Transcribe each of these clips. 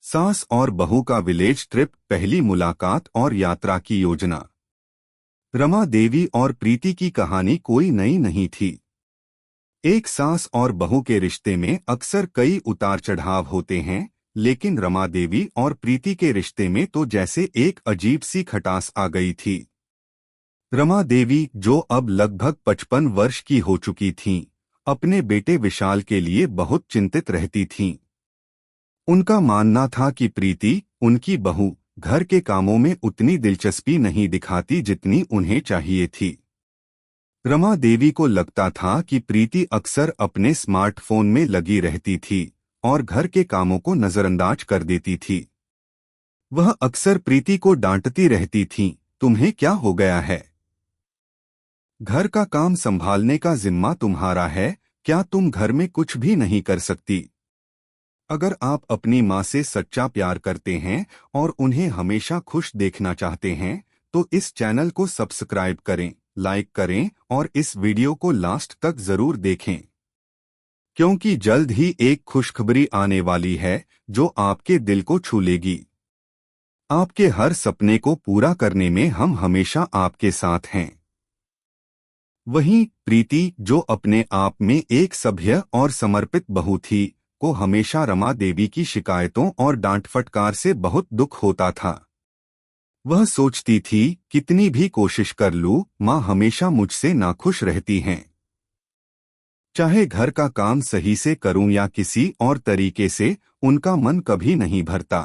सास और बहू का विलेज ट्रिप, पहली मुलाकात और यात्रा की योजना। रमा देवी और प्रीति की कहानी कोई नई नहीं थी। एक सास और बहू के रिश्ते में अक्सर कई उतार चढ़ाव होते हैं, लेकिन रमा देवी और प्रीति के रिश्ते में तो जैसे एक अजीब सी खटास आ गई थी। रमा देवी, जो अब लगभग 55 वर्ष की हो चुकी थीं, अपने बेटे विशाल के लिए बहुत चिंतित रहती थीं। उनका मानना था कि प्रीति, उनकी बहू, घर के कामों में उतनी दिलचस्पी नहीं दिखाती जितनी उन्हें चाहिए थी। रमा देवी को लगता था कि प्रीति अक्सर अपने स्मार्टफोन में लगी रहती थी और घर के कामों को नजरअंदाज कर देती थी। वह अक्सर प्रीति को डांटती रहती थीं, तुम्हें क्या हो गया है? घर का काम संभालने का जिम्मा तुम्हारा है, क्या तुम घर में कुछ भी नहीं कर सकती? अगर आप अपनी माँ से सच्चा प्यार करते हैं और उन्हें हमेशा खुश देखना चाहते हैं, तो इस चैनल को सब्सक्राइब करें, लाइक करें और इस वीडियो को लास्ट तक जरूर देखें, क्योंकि जल्द ही एक खुशखबरी आने वाली है जो आपके दिल को छू लेगी। आपके हर सपने को पूरा करने में हम हमेशा आपके साथ हैं। वहीं प्रीति, जो अपने आप में एक सभ्य और समर्पित बहू थी, को हमेशा रमा देवी की शिकायतों और डांट फटकार से बहुत दुख होता था। वह सोचती थी, कितनी भी कोशिश कर लूं, माँ हमेशा मुझसे नाखुश रहती हैं। चाहे घर का काम सही से करूं या किसी और तरीके से, उनका मन कभी नहीं भरता।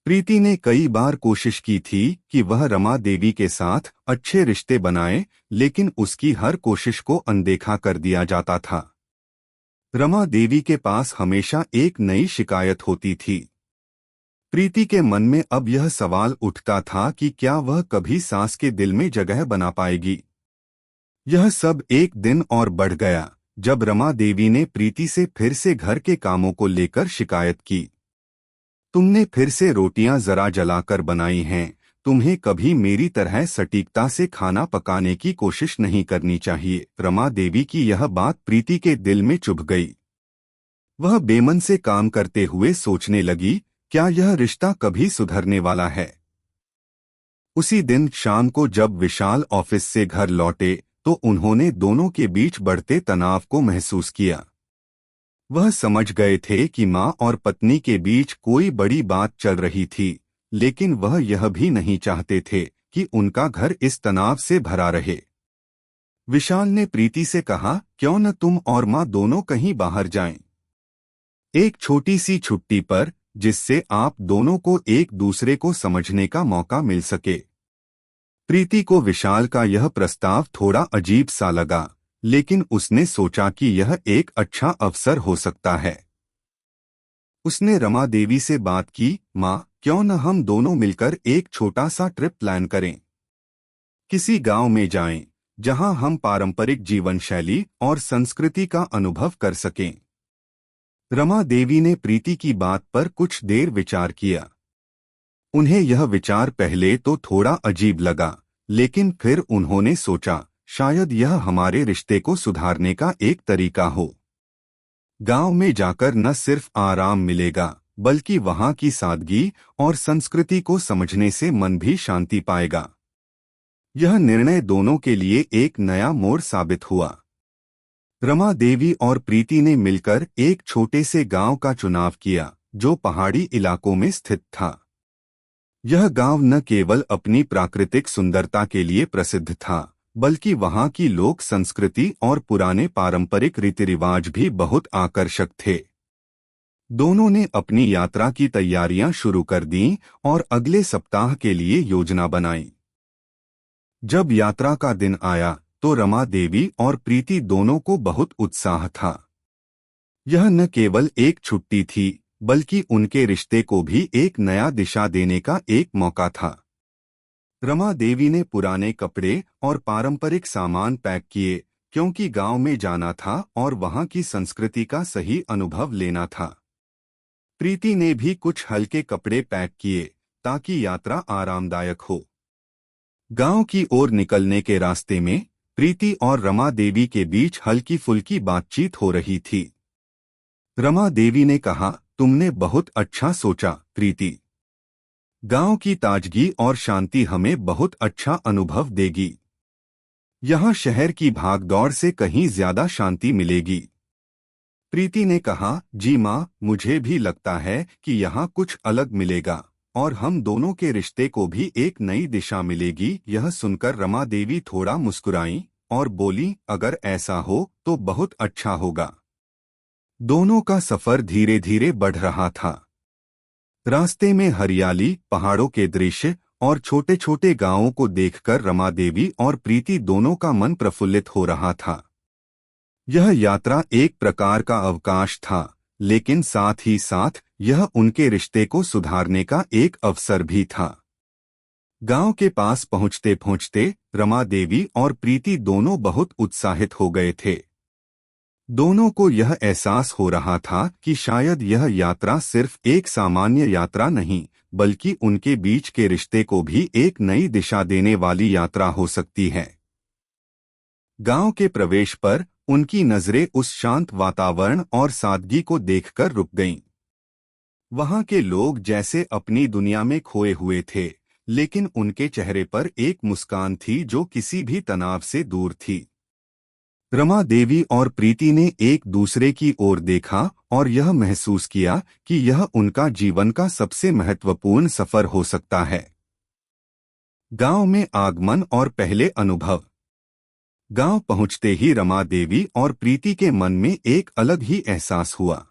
प्रीति ने कई बार कोशिश की थी कि वह रमा देवी के साथ अच्छे रिश्ते बनाए, लेकिन उसकी हर कोशिश को अनदेखा कर दिया जाता था। रमा देवी के पास हमेशा एक नई शिकायत होती थी। प्रीति के मन में अब यह सवाल उठता था कि क्या वह कभी सास के दिल में जगह बना पाएगी। यह सब एक दिन और बढ़ गया जब रमा देवी ने प्रीति से फिर से घर के कामों को लेकर शिकायत की। तुमने फिर से रोटियां जरा जलाकर बनाई हैं, तुम्हें कभी मेरी तरह सटीकता से खाना पकाने की कोशिश नहीं करनी चाहिए। रमा देवी की यह बात प्रीति के दिल में चुभ गई। वह बेमन से काम करते हुए सोचने लगी, क्या यह रिश्ता कभी सुधरने वाला है? उसी दिन शाम को जब विशाल ऑफिस से घर लौटे, तो उन्होंने दोनों के बीच बढ़ते तनाव को महसूस किया। वह समझ गए थे कि माँ और पत्नी के बीच कोई बड़ी बात चल रही थी, लेकिन वह यह भी नहीं चाहते थे कि उनका घर इस तनाव से भरा रहे। विशाल ने प्रीति से कहा, क्यों न तुम और माँ दोनों कहीं बाहर जाएं? एक छोटी सी छुट्टी पर, जिससे आप दोनों को एक दूसरे को समझने का मौका मिल सके। प्रीति को विशाल का यह प्रस्ताव थोड़ा अजीब सा लगा, लेकिन उसने सोचा कि यह एक अच्छा अवसर हो सकता है। उसने रमा देवी से बात की, माँ, क्यों न हम दोनों मिलकर एक छोटा सा ट्रिप प्लान करें? किसी गांव में जाएं, जहां हम पारंपरिक जीवन शैली और संस्कृति का अनुभव कर सकें। रमा देवी ने प्रीति की बात पर कुछ देर विचार किया। उन्हें यह विचार पहले तो थोड़ा अजीब लगा, लेकिन फिर उन्होंने सोचा, शायद यह हमारे रिश्ते को सुधारने का एक तरीका हो। गांव में जाकर न सिर्फ आराम मिलेगा, बल्कि वहां की सादगी और संस्कृति को समझने से मन भी शांति पाएगा। यह निर्णय दोनों के लिए एक नया मोड़ साबित हुआ। रमा देवी और प्रीति ने मिलकर एक छोटे से गांव का चुनाव किया, जो पहाड़ी इलाकों में स्थित था। यह गांव न केवल अपनी प्राकृतिक सुंदरता के लिए प्रसिद्ध था, बल्कि वहां की लोक संस्कृति और पुराने पारंपरिक रीति रिवाज भी बहुत आकर्षक थे। दोनों ने अपनी यात्रा की तैयारियां शुरू कर दीं और अगले सप्ताह के लिए योजना बनाई। जब यात्रा का दिन आया, तो रमा देवी और प्रीति दोनों को बहुत उत्साह था। यह न केवल एक छुट्टी थी, बल्कि उनके रिश्ते को भी एक नया दिशा देने का एक मौका था। रमा देवी ने पुराने कपड़े और पारंपरिक सामान पैक किए, क्योंकि गांव में जाना था और वहां की संस्कृति का सही अनुभव लेना था। प्रीति ने भी कुछ हल्के कपड़े पैक किए, ताकि यात्रा आरामदायक हो। गांव की ओर निकलने के रास्ते में प्रीति और रमा देवी के बीच हल्की फुल्की बातचीत हो रही थी। रमा देवी ने कहा, तुमने बहुत अच्छा सोचा प्रीति। गांव की ताजगी और शांति हमें बहुत अच्छा अनुभव देगी। यहाँ शहर की भागदौड़ से कहीं ज्यादा शांति मिलेगी। प्रीति ने कहा, जी माँ, मुझे भी लगता है कि यहाँ कुछ अलग मिलेगा और हम दोनों के रिश्ते को भी एक नई दिशा मिलेगी। यह सुनकर रमा देवी थोड़ा मुस्कुराई और बोली, अगर ऐसा हो तो बहुत अच्छा होगा। दोनों का सफर धीरे धीरे बढ़ रहा था। रास्ते में हरियाली, पहाड़ों के दृश्य और छोटे छोटे गांवों को देखकर रमा देवी और प्रीति दोनों का मन प्रफुल्लित हो रहा था। यह यात्रा एक प्रकार का अवकाश था, लेकिन साथ ही साथ यह उनके रिश्ते को सुधारने का एक अवसर भी था। गांव के पास पहुंचते पहुंचते रमा देवी और प्रीति दोनों बहुत उत्साहित हो गए थे। दोनों को यह एहसास हो रहा था कि शायद यह यात्रा सिर्फ एक सामान्य यात्रा नहीं, बल्कि उनके बीच के रिश्ते को भी एक नई दिशा देने वाली यात्रा हो सकती है। गांव के प्रवेश पर उनकी नजरें उस शांत वातावरण और सादगी को देखकर रुक गईं। वहां के लोग जैसे अपनी दुनिया में खोए हुए थे, लेकिन उनके चेहरे पर एक मुस्कान थी जो किसी भी तनाव से दूर थी। रमा देवी और प्रीति ने एक दूसरे की ओर देखा और यह महसूस किया कि यह उनका जीवन का सबसे महत्वपूर्ण सफर हो सकता है। गांव में आगमन और पहले अनुभव। गांव पहुंचते ही रमा देवी और प्रीति के मन में एक अलग ही एहसास हुआ।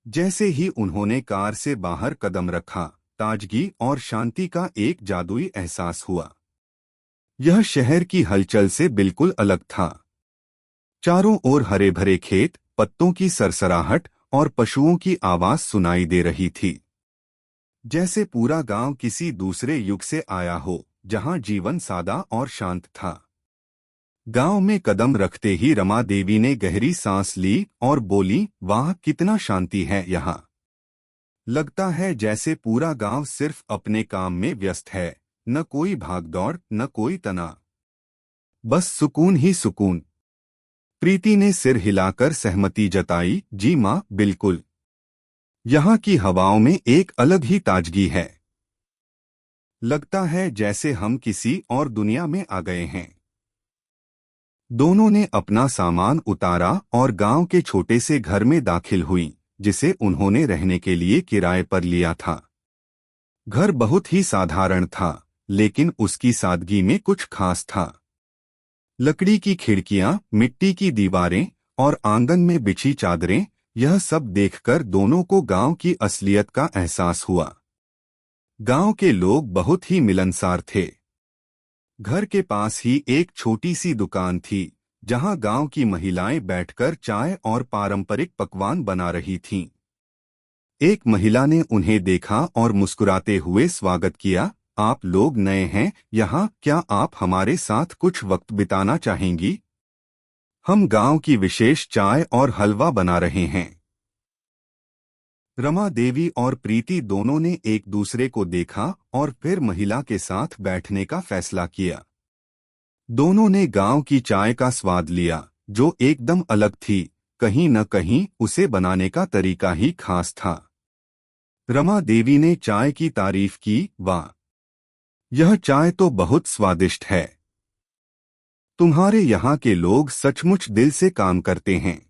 जैसे ही उन्होंने कार से बाहर कदम रखा, ताजगी और शांति का एक जादुई एहसास हुआ। यह शहर की हलचल से बिल्कुल अलग था। चारों ओर हरे भरे खेत, पत्तों की सरसराहट और पशुओं की आवाज सुनाई दे रही थी। जैसे पूरा गांव किसी दूसरे युग से आया हो, जहां जीवन सादा और शांत था। गांव में कदम रखते ही रमा देवी ने गहरी सांस ली और बोली, वाह, कितना शांति है यहाँ। लगता है जैसे पूरा गांव सिर्फ अपने काम में व्यस्त है, न कोई भागदौड़, न कोई तनाव, बस सुकून ही सुकून। प्रीति ने सिर हिलाकर सहमति जताई, जी माँ, बिल्कुल। यहाँ की हवाओं में एक अलग ही ताजगी है। लगता है जैसे हम किसी और दुनिया में आ गए हैं। दोनों ने अपना सामान उतारा और गांव के छोटे से घर में दाखिल हुई, जिसे उन्होंने रहने के लिए किराए पर लिया था। घर बहुत ही साधारण था, लेकिन उसकी सादगी में कुछ खास था। लकड़ी की खिड़कियां, मिट्टी की दीवारें और आंगन में बिछी चादरें, यह सब देखकर दोनों को गांव की असलियत का एहसास हुआ। गांव के लोग बहुत ही मिलनसार थे। घर के पास ही एक छोटी सी दुकान थी, जहां गांव की महिलाएं बैठकर चाय और पारंपरिक पकवान बना रही थीं। एक महिला ने उन्हें देखा और मुस्कुराते हुए स्वागत किया, आप लोग नए हैं यहाँ, क्या आप हमारे साथ कुछ वक्त बिताना चाहेंगी? हम गांव की विशेष चाय और हलवा बना रहे हैं। रमा देवी और प्रीति दोनों ने एक दूसरे को देखा और फिर महिला के साथ बैठने का फैसला किया। दोनों ने गांव की चाय का स्वाद लिया, जो एकदम अलग थी। कहीं न कहीं उसे बनाने का तरीका ही खास था। रमा देवी ने चाय की तारीफ की, वाह, यह चाय तो बहुत स्वादिष्ट है। तुम्हारे यहाँ के लोग सचमुच दिल से काम करते हैं।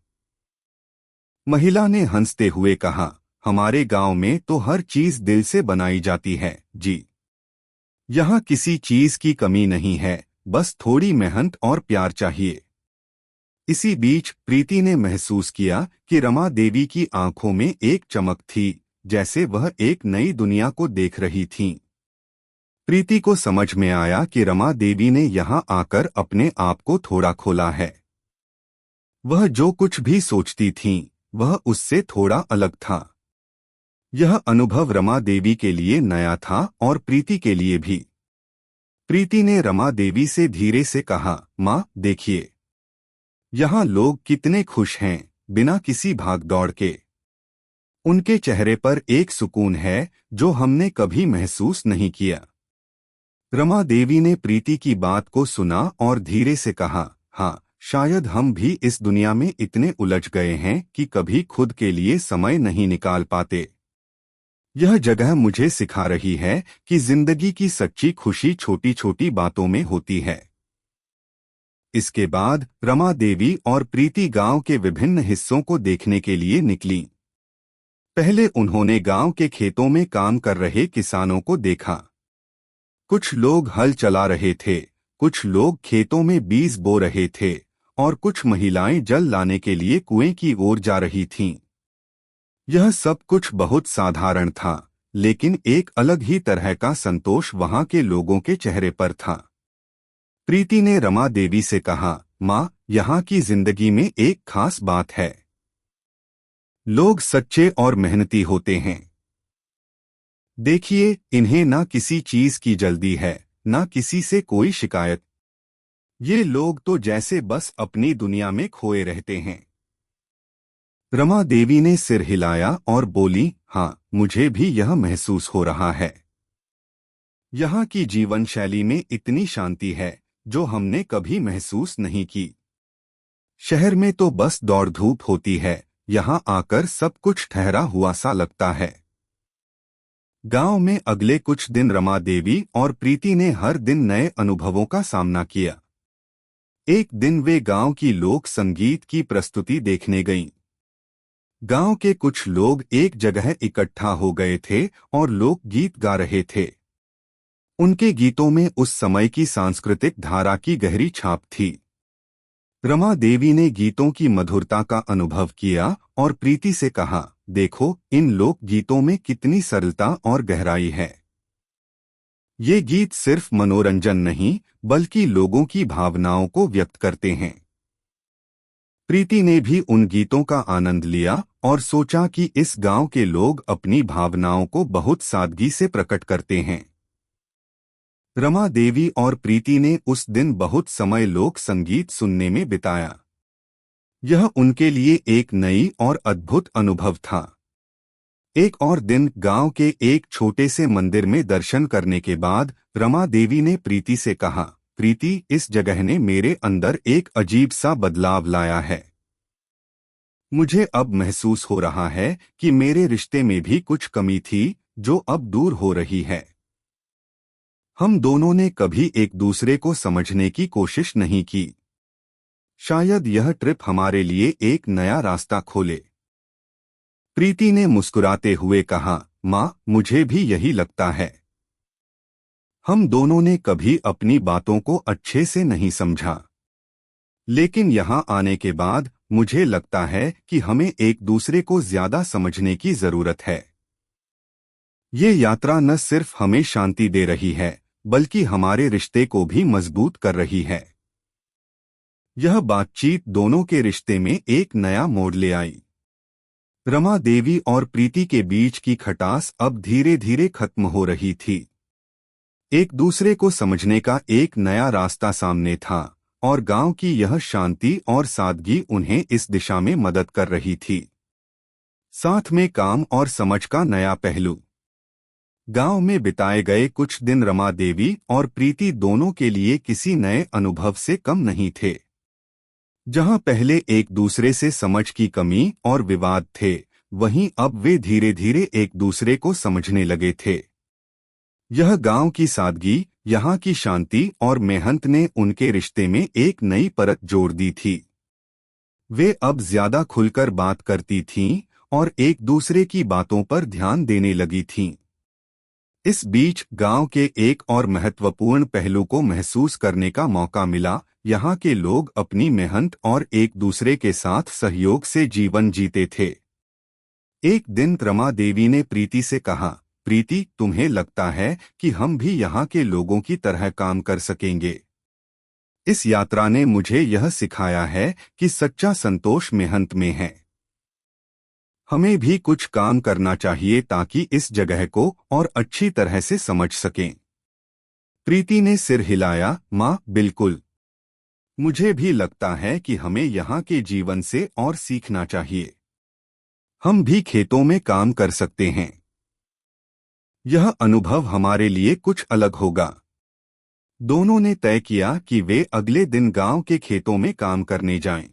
महिला ने हंसते हुए कहा, हमारे गांव में तो हर चीज दिल से बनाई जाती है जी। यहाँ किसी चीज की कमी नहीं है, बस थोड़ी मेहनत और प्यार चाहिए। इसी बीच प्रीति ने महसूस किया कि रमा देवी की आंखों में एक चमक थी, जैसे वह एक नई दुनिया को देख रही थीं। प्रीति को समझ में आया कि रमा देवी ने यहाँ आकर अपने आप को थोड़ा खोला है। वह जो कुछ भी सोचती थीं, वह उससे थोड़ा अलग था। यह अनुभव रमा देवी के लिए नया था और प्रीति के लिए भी। प्रीति ने रमा देवी से धीरे से कहा, माँ, देखिए, यहाँ लोग कितने खुश हैं, बिना किसी भागदौड़ के। उनके चेहरे पर एक सुकून है जो हमने कभी महसूस नहीं किया। रमा देवी ने प्रीति की बात को सुना और धीरे से कहा, हाँ, शायद हम भी इस दुनिया में इतने उलझ गए हैं कि कभी खुद के लिए समय नहीं निकाल पाते। यह जगह मुझे सिखा रही है कि जिंदगी की सच्ची खुशी छोटी छोटी बातों में होती है। इसके बाद रमा देवी और प्रीति गांव के विभिन्न हिस्सों को देखने के लिए निकली। पहले उन्होंने गांव के खेतों में काम कर रहे किसानों को देखा। कुछ लोग हल चला रहे थे, कुछ लोग खेतों में बीज बो रहे थे और कुछ महिलाएं जल लाने के लिए कुएं की ओर जा रही थीं। यह सब कुछ बहुत साधारण था, लेकिन एक अलग ही तरह का संतोष वहां के लोगों के चेहरे पर था। प्रीति ने रमा देवी से कहा, माँ, यहाँ की जिंदगी में एक खास बात है। लोग सच्चे और मेहनती होते हैं। देखिए, इन्हें ना किसी चीज की जल्दी है, ना किसी से कोई शिकायत। ये लोग तो जैसे बस अपनी दुनिया में खोए रहते हैं। रमा देवी ने सिर हिलाया और बोली, हाँ, मुझे भी यह महसूस हो रहा है। यहाँ की जीवन शैली में इतनी शांति है जो हमने कभी महसूस नहीं की। शहर में तो बस दौड़ धूप होती है, यहाँ आकर सब कुछ ठहरा हुआ सा लगता है। गांव में अगले कुछ दिन रमा देवी और प्रीति ने हर दिन नए अनुभवों का सामना किया। एक दिन वे गांव की लोक संगीत की प्रस्तुति देखने गईं। गांव के कुछ लोग एक जगह इकट्ठा हो गए थे और लोक गीत गा रहे थे। उनके गीतों में उस समय की सांस्कृतिक धारा की गहरी छाप थी। रमा देवी ने गीतों की मधुरता का अनुभव किया और प्रीति से कहा, देखो, इन लोक गीतों में कितनी सरलता और गहराई है। ये गीत सिर्फ मनोरंजन नहीं, बल्कि लोगों की भावनाओं को व्यक्त करते हैं। प्रीति ने भी उन गीतों का आनंद लिया और सोचा कि इस गांव के लोग अपनी भावनाओं को बहुत सादगी से प्रकट करते हैं। रमा देवी और प्रीति ने उस दिन बहुत समय लोक संगीत सुनने में बिताया। यह उनके लिए एक नई और अद्भुत अनुभव था। एक और दिन गांव के एक छोटे से मंदिर में दर्शन करने के बाद रमा देवी ने प्रीति से कहा, प्रीति, इस जगह ने मेरे अंदर एक अजीब सा बदलाव लाया है। मुझे अब महसूस हो रहा है कि मेरे रिश्ते में भी कुछ कमी थी जो अब दूर हो रही है। हम दोनों ने कभी एक दूसरे को समझने की कोशिश नहीं की। शायद यह ट्रिप हमारे लिए एक नया रास्ता खोले। प्रीति ने मुस्कुराते हुए कहा, माँ, मुझे भी यही लगता है। हम दोनों ने कभी अपनी बातों को अच्छे से नहीं समझा, लेकिन यहाँ आने के बाद मुझे लगता है कि हमें एक दूसरे को ज्यादा समझने की जरूरत है। ये यात्रा न सिर्फ हमें शांति दे रही है, बल्कि हमारे रिश्ते को भी मजबूत कर रही है। यह बातचीत दोनों के रिश्ते में एक नया मोड़ ले आई। रमा देवी और प्रीति के बीच की खटास अब धीरे धीरे खत्म हो रही थी। एक दूसरे को समझने का एक नया रास्ता सामने था और गांव की यह शांति और सादगी उन्हें इस दिशा में मदद कर रही थी। साथ में काम और समझ का नया पहलू। गांव में बिताए गए कुछ दिन रमा देवी और प्रीति दोनों के लिए किसी नए अनुभव से कम नहीं थे। जहां पहले एक दूसरे से समझ की कमी और विवाद थे, वहीं अब वे धीरे धीरे एक दूसरे को समझने लगे थे। यह गांव की सादगी, यहाँ की शांति और मेहनत ने उनके रिश्ते में एक नई परत जोड़ दी थी। वे अब ज्यादा खुलकर बात करती थीं और एक दूसरे की बातों पर ध्यान देने लगी थीं। इस बीच गांव के एक और महत्वपूर्ण पहलू को महसूस करने का मौका मिला। यहाँ के लोग अपनी मेहनत और एक दूसरे के साथ सहयोग से जीवन जीते थे। एक दिन रमा देवी ने प्रीति से कहा, प्रीति, तुम्हें लगता है कि हम भी यहाँ के लोगों की तरह काम कर सकेंगे? इस यात्रा ने मुझे यह सिखाया है कि सच्चा संतोष मेहनत में है। हमें भी कुछ काम करना चाहिए ताकि इस जगह को और अच्छी तरह से समझ सकें। प्रीति ने सिर हिलाया, माँ, बिल्कुल। मुझे भी लगता है कि हमें यहाँ के जीवन से और सीखना चाहिए। हम भी खेतों में काम कर सकते हैं। यह अनुभव हमारे लिए कुछ अलग होगा। दोनों ने तय किया कि वे अगले दिन गांव के खेतों में काम करने जाएं।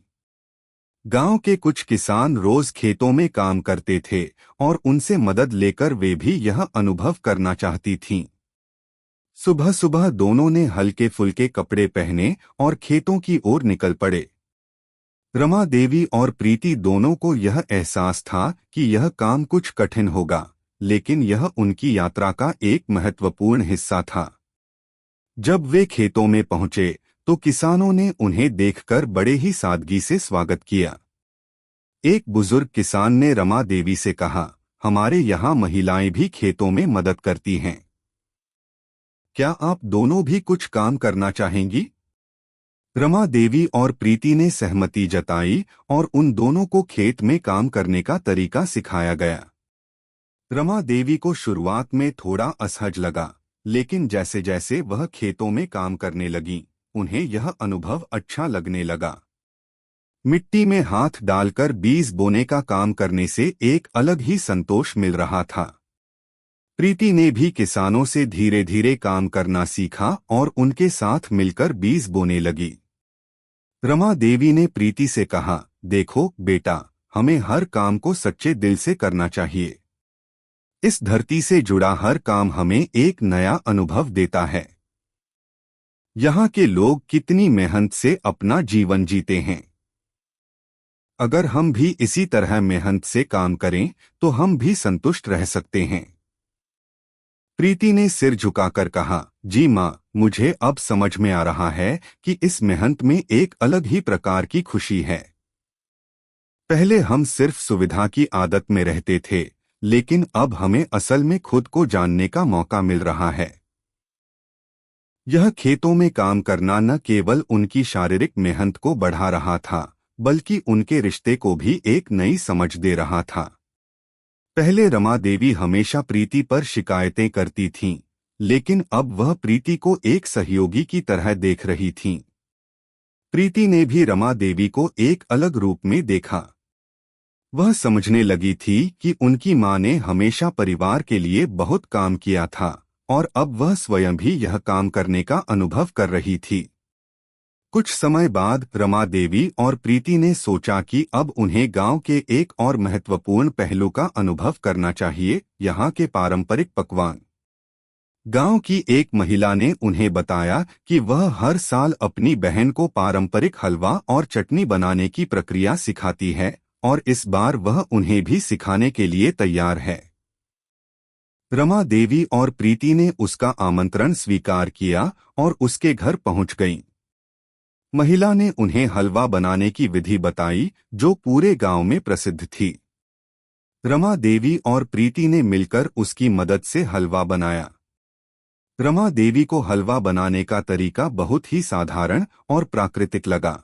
गांव के कुछ किसान रोज खेतों में काम करते थे और उनसे मदद लेकर वे भी यह अनुभव करना चाहती थीं। सुबह सुबह दोनों ने हल्के फुल्के कपड़े पहने और खेतों की ओर निकल पड़े। रमा देवी और प्रीति दोनों को यह एहसास था कि यह काम कुछ कठिन होगा, लेकिन यह उनकी यात्रा का एक महत्वपूर्ण हिस्सा था। जब वे खेतों में पहुंचे तो किसानों ने उन्हें देखकर बड़े ही सादगी से स्वागत किया। एक बुजुर्ग किसान ने रमा देवी से कहा, हमारे यहाँ महिलाएं भी खेतों में मदद करती हैं। क्या आप दोनों भी कुछ काम करना चाहेंगी? रमा देवी और प्रीति ने सहमति जताई और उन दोनों को खेत में काम करने का तरीका सिखाया गया। रमा देवी को शुरुआत में थोड़ा असहज लगा, लेकिन जैसे जैसे वह खेतों में काम करने लगी, उन्हें यह अनुभव अच्छा लगने लगा। मिट्टी में हाथ डालकर बीज बोने का काम करने से एक अलग ही संतोष मिल रहा था। प्रीति ने भी किसानों से धीरे धीरे काम करना सीखा और उनके साथ मिलकर बीज बोने लगी। रमा देवी ने प्रीति से कहा, देखो बेटा, हमें हर काम को सच्चे दिल से करना चाहिए। इस धरती से जुड़ा हर काम हमें एक नया अनुभव देता है। यहाँ के लोग कितनी मेहनत से अपना जीवन जीते हैं। अगर हम भी इसी तरह मेहनत से काम करें तो हम भी संतुष्ट रह सकते हैं। प्रीति ने सिर झुकाकर कहा, जी माँ, मुझे अब समझ में आ रहा है कि इस मेहनत में एक अलग ही प्रकार की खुशी है। पहले हम सिर्फ सुविधा की आदत में रहते थे, लेकिन अब हमें असल में खुद को जानने का मौका मिल रहा है। यह खेतों में काम करना न केवल उनकी शारीरिक मेहनत को बढ़ा रहा था, बल्कि उनके रिश्ते को भी एक नई समझ दे रहा था। पहले रमा देवी हमेशा प्रीति पर शिकायतें करती थीं, लेकिन अब वह प्रीति को एक सहयोगी की तरह देख रही थीं। प्रीति ने भी रमा देवी को एक अलग रूप में देखा। वह समझने लगी थी कि उनकी मां ने हमेशा परिवार के लिए बहुत काम किया था और अब वह स्वयं भी यह काम करने का अनुभव कर रही थी। कुछ समय बाद रमा देवी और प्रीति ने सोचा कि अब उन्हें गांव के एक और महत्वपूर्ण पहलू का अनुभव करना चाहिए, यहाँ के पारंपरिक पकवान। गांव की एक महिला ने उन्हें बताया कि वह हर साल अपनी बहन को पारंपरिक हलवा और चटनी बनाने की प्रक्रिया सिखाती है और इस बार वह उन्हें भी सिखाने के लिए तैयार है। रमा देवी और प्रीति ने उसका आमंत्रण स्वीकार किया और उसके घर पहुंच गईं। महिला ने उन्हें हलवा बनाने की विधि बताई, जो पूरे गांव में प्रसिद्ध थी। रमा देवी और प्रीति ने मिलकर उसकी मदद से हलवा बनाया। रमा देवी को हलवा बनाने का तरीका बहुत ही साधारण और प्राकृतिक लगा।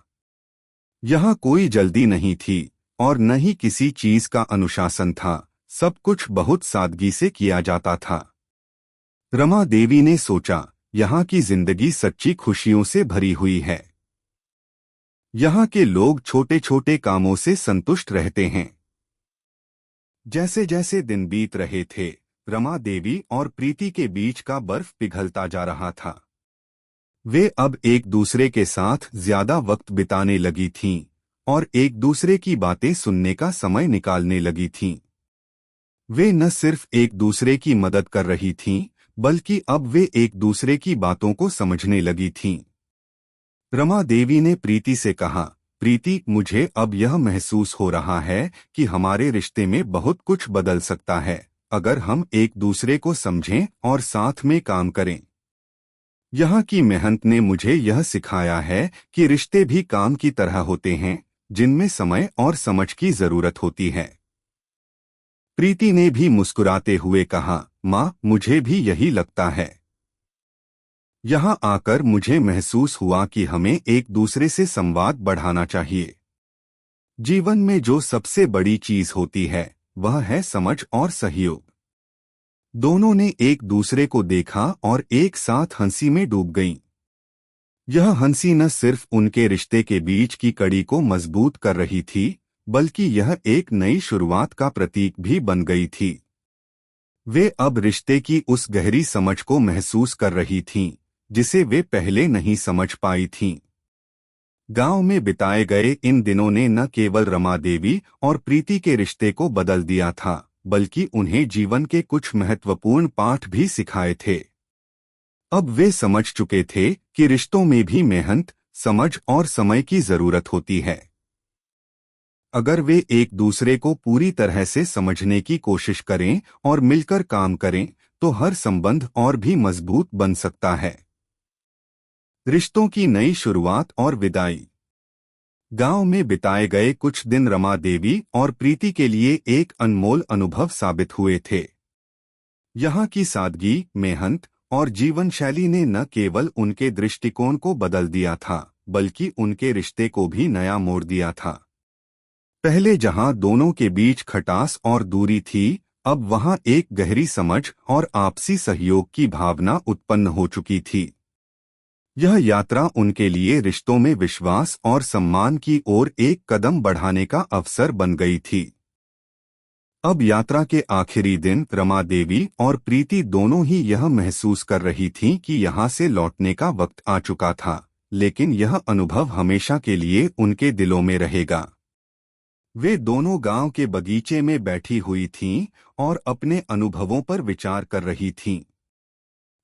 यहाँ कोई जल्दी नहीं थी और न ही किसी चीज का अनुशासन था, सब कुछ बहुत सादगी से किया जाता था। रमा देवी ने सोचा, यहाँ की जिंदगी सच्ची खुशियों से भरी हुई है। यहाँ के लोग छोटे छोटे कामों से संतुष्ट रहते हैं। जैसे जैसे दिन बीत रहे थे, रमा देवी और प्रीति के बीच का बर्फ पिघलता जा रहा था। वे अब एक दूसरे के साथ ज्यादा वक्त बिताने लगी थीं और एक दूसरे की बातें सुनने का समय निकालने लगी थीं। वे न सिर्फ एक दूसरे की मदद कर रही थीं, बल्कि अब वे एक दूसरे की बातों को समझने लगी थीं। रमा देवी ने प्रीति से कहा, प्रीति, मुझे अब यह महसूस हो रहा है कि हमारे रिश्ते में बहुत कुछ बदल सकता है अगर हम एक दूसरे को समझें और साथ में काम करें। यहाँ की मेहनत ने मुझे यह सिखाया है कि रिश्ते भी काम की तरह होते हैं, जिनमें समय और समझ की जरूरत होती है। प्रीति ने भी मुस्कुराते हुए कहा, माँ, मुझे भी यही लगता है। यहाँ आकर मुझे महसूस हुआ कि हमें एक दूसरे से संवाद बढ़ाना चाहिए। जीवन में जो सबसे बड़ी चीज होती है वह है समझ और सहयोग। दोनों ने एक दूसरे को देखा और एक साथ हंसी में डूब गईं। यह हंसी न सिर्फ उनके रिश्ते के बीच की कड़ी को मजबूत कर रही थी, बल्कि यह एक नई शुरुआत का प्रतीक भी बन गई थी। वे अब रिश्ते की उस गहरी समझ को महसूस कर रही थीं जिसे वे पहले नहीं समझ पाई थीं। गांव में बिताए गए इन दिनों ने न केवल रमा देवी और प्रीति के रिश्ते को बदल दिया था, बल्कि उन्हें जीवन के कुछ महत्वपूर्ण पाठ भी सिखाए थे। अब वे समझ चुके थे कि रिश्तों में भी मेहनत, समझ और समय की जरूरत होती है। अगर वे एक दूसरे को पूरी तरह से समझने की कोशिश करें और मिलकर काम करें, तो हर संबंध और भी मजबूत बन सकता है। रिश्तों की नई शुरुआत और विदाई। गांव में बिताए गए कुछ दिन रमा देवी और प्रीति के लिए एक अनमोल अनुभव साबित हुए थे। यहाँ की सादगी, मेहनत और जीवन शैली ने न केवल उनके दृष्टिकोण को बदल दिया था, बल्कि उनके रिश्ते को भी नया मोड़ दिया था। पहले जहां दोनों के बीच खटास और दूरी थी, अब वहां एक गहरी समझ और आपसी सहयोग की भावना उत्पन्न हो चुकी थी। यह यात्रा उनके लिए रिश्तों में विश्वास और सम्मान की ओर एक कदम बढ़ाने का अवसर बन गई थी। अब यात्रा के आखिरी दिन रमा देवी और प्रीति दोनों ही यह महसूस कर रही थीं कि यहाँ से लौटने का वक्त आ चुका था, लेकिन यह अनुभव हमेशा के लिए उनके दिलों में रहेगा। वे दोनों गांव के बगीचे में बैठी हुई थीं और अपने अनुभवों पर विचार कर रही थीं।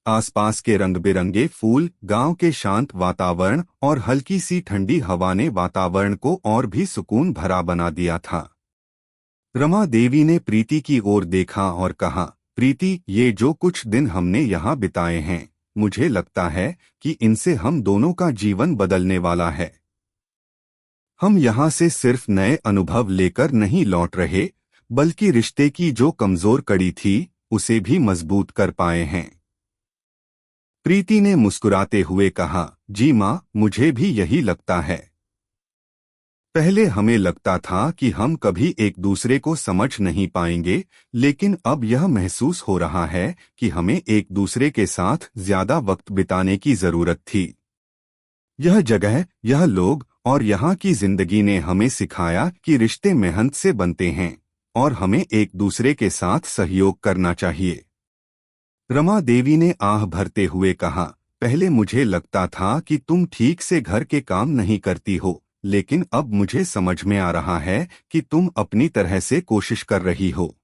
आसपास के रंग-बिरंगे फूल, गांव के शांत वातावरण और हल्की सी ठंडी हवा ने वातावरण को और भी सुकून भरा बना दिया था। रमा देवी ने प्रीति की ओर देखा और कहा, प्रीति, ये जो कुछ दिन हमने यहाँ बिताए हैं, मुझे लगता है कि इनसे हम दोनों का जीवन बदलने वाला है। हम यहाँ से सिर्फ नए अनुभव लेकर नहीं लौट रहे, बल्कि रिश्ते की जो कमजोर कड़ी थी, उसे भी मजबूत कर पाए हैं। प्रीति ने मुस्कुराते हुए कहा, जी माँ, मुझे भी यही लगता है। पहले हमें लगता था कि हम कभी एक दूसरे को समझ नहीं पाएंगे, लेकिन अब यह महसूस हो रहा है कि हमें एक दूसरे के साथ ज्यादा वक्त बिताने की जरूरत थी। यह जगह, यह लोग और यहाँ की जिंदगी ने हमें सिखाया कि रिश्ते मेहनत से बनते हैं और हमें एक दूसरे के साथ सहयोग करना चाहिए। रमा देवी ने आह भरते हुए कहा, पहले मुझे लगता था कि तुम ठीक से घर के काम नहीं करती हो, लेकिन अब मुझे समझ में आ रहा है कि तुम अपनी तरह से कोशिश कर रही हो।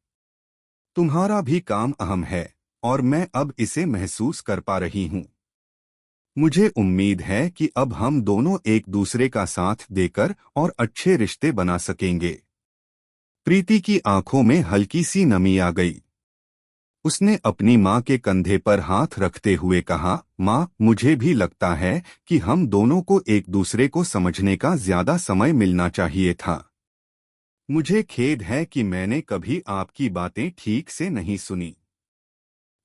तुम्हारा भी काम अहम है और मैं अब इसे महसूस कर पा रही हूँ। मुझे उम्मीद है कि अब हम दोनों एक दूसरे का साथ देकर और अच्छे रिश्ते बना सकेंगे। प्रीति की आंखों में हल्की सी नमी आ गई। उसने अपनी माँ के कंधे पर हाथ रखते हुए कहा, माँ, मुझे भी लगता है कि हम दोनों को एक दूसरे को समझने का ज्यादा समय मिलना चाहिए था। मुझे खेद है कि मैंने कभी आपकी बातें ठीक से नहीं सुनी।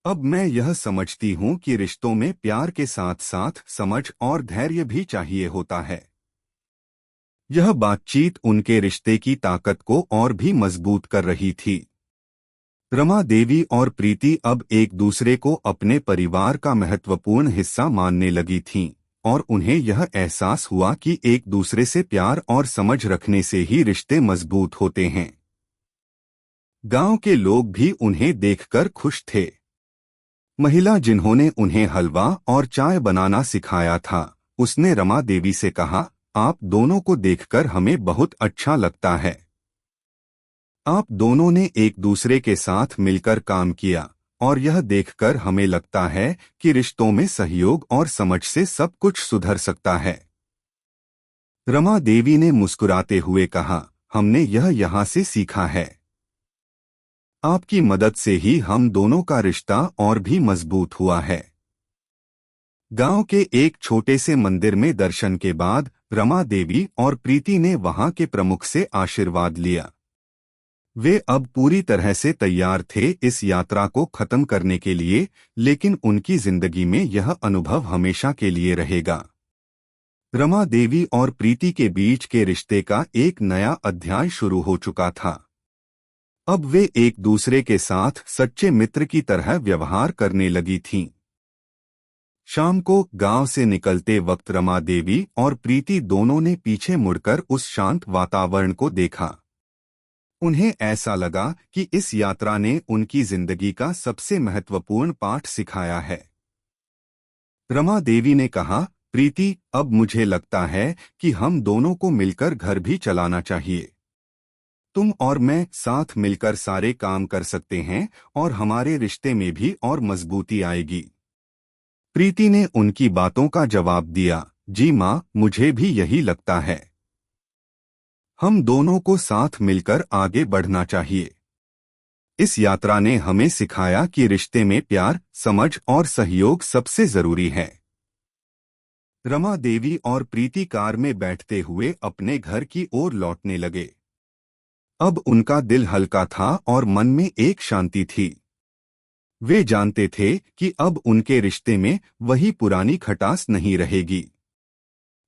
अब मैं यह समझती हूँ कि रिश्तों में प्यार के साथ साथ समझ और धैर्य भी चाहिए होता है। यह बातचीत उनके रिश्ते की ताकत को और भी मजबूत कर रही थी। रमा देवी और प्रीति अब एक दूसरे को अपने परिवार का महत्वपूर्ण हिस्सा मानने लगी थीं, और उन्हें यह एहसास हुआ कि एक दूसरे से प्यार और समझ रखने से ही रिश्ते मजबूत होते हैं। गांव के लोग भी उन्हें देखकर खुश थे। महिला जिन्होंने उन्हें हलवा और चाय बनाना सिखाया था, उसने रमा देवी से कहा, आप दोनों को देखकर हमें बहुत अच्छा लगता है। आप दोनों ने एक दूसरे के साथ मिलकर काम किया और यह देखकर हमें लगता है कि रिश्तों में सहयोग और समझ से सब कुछ सुधर सकता है। रमा देवी ने मुस्कुराते हुए कहा, हमने यह यहाँ से सीखा है। आपकी मदद से ही हम दोनों का रिश्ता और भी मजबूत हुआ है। गांव के एक छोटे से मंदिर में दर्शन के बाद रमा देवी और प्रीति ने वहां के प्रमुख से आशीर्वाद लिया। वे अब पूरी तरह से तैयार थे इस यात्रा को खत्म करने के लिए, लेकिन उनकी जिंदगी में यह अनुभव हमेशा के लिए रहेगा। रमा देवी और प्रीति के बीच के रिश्ते का एक नया अध्याय शुरू हो चुका था। अब वे एक दूसरे के साथ सच्चे मित्र की तरह व्यवहार करने लगी थीं। शाम को गांव से निकलते वक्त रमा देवी और प्रीति दोनों ने पीछे मुड़कर उस शांत वातावरण को देखा। उन्हें ऐसा लगा कि इस यात्रा ने उनकी जिंदगी का सबसे महत्वपूर्ण पाठ सिखाया है। रमा देवी ने कहा, प्रीति, अब मुझे लगता है कि हम दोनों को मिलकर घर भी चलाना चाहिए। तुम और मैं साथ मिलकर सारे काम कर सकते हैं और हमारे रिश्ते में भी और मजबूती आएगी। प्रीति ने उनकी बातों का जवाब दिया, जी माँ, मुझे भी यही लगता है। हम दोनों को साथ मिलकर आगे बढ़ना चाहिए। इस यात्रा ने हमें सिखाया कि रिश्ते में प्यार, समझ और सहयोग सबसे जरूरी है। रमा देवी और प्रीति कार में बैठते हुए अपने घर की ओर लौटने लगे। अब उनका दिल हल्का था और मन में एक शांति थी। वे जानते थे कि अब उनके रिश्ते में वही पुरानी खटास नहीं रहेगी।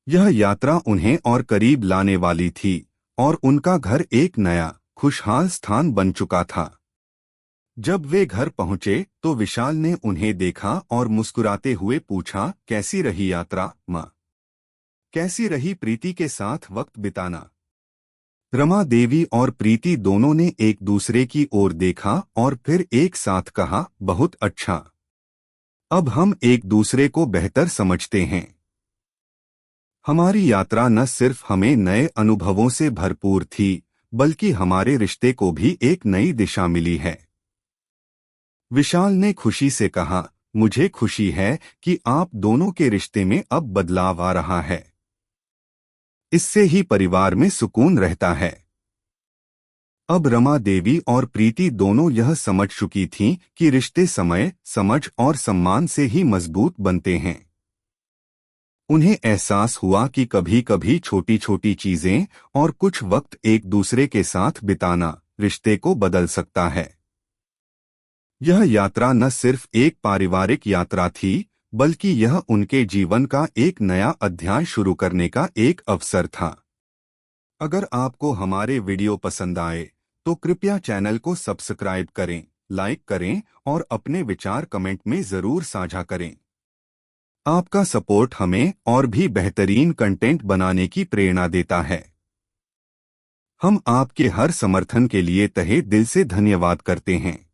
यह यात्रा उन्हें और करीब लाने वाली थी और उनका घर एक नया, खुशहाल स्थान बन चुका था। जब वे घर पहुंचे तो विशाल ने उन्हें देखा और मुस्कुराते हुए पूछा, कैसी रही यात्रा, माँ? कैसी रही प्रीति के साथ वक्त बिताना? रमा देवी और प्रीति दोनों ने एक दूसरे की ओर देखा और फिर एक साथ कहा, बहुत अच्छा। अब हम एक दूसरे को बेहतर समझते हैं। हमारी यात्रा न सिर्फ हमें नए अनुभवों से भरपूर थी, बल्कि हमारे रिश्ते को भी एक नई दिशा मिली है। विशाल ने खुशी से कहा, मुझे खुशी है कि आप दोनों के रिश्ते में अब बदलाव आ रहा है। इससे ही परिवार में सुकून रहता है। अब रमा देवी और प्रीति दोनों यह समझ चुकी थीं कि रिश्ते समय, समझ और सम्मान से ही मजबूत बनते हैं। उन्हें एहसास हुआ कि कभी-कभी छोटी छोटी चीजें और कुछ वक्त एक दूसरे के साथ बिताना रिश्ते को बदल सकता है। यह यात्रा न सिर्फ एक पारिवारिक यात्रा थी, बल्कि यह उनके जीवन का एक नया अध्याय शुरू करने का एक अवसर था। अगर आपको हमारे वीडियो पसंद आए तो कृपया चैनल को सब्सक्राइब करें, लाइक करें और अपने विचार कमेंट में जरूर साझा करें। आपका सपोर्ट हमें और भी बेहतरीन कंटेंट बनाने की प्रेरणा देता है। हम आपके हर समर्थन के लिए तहे दिल से धन्यवाद करते हैं।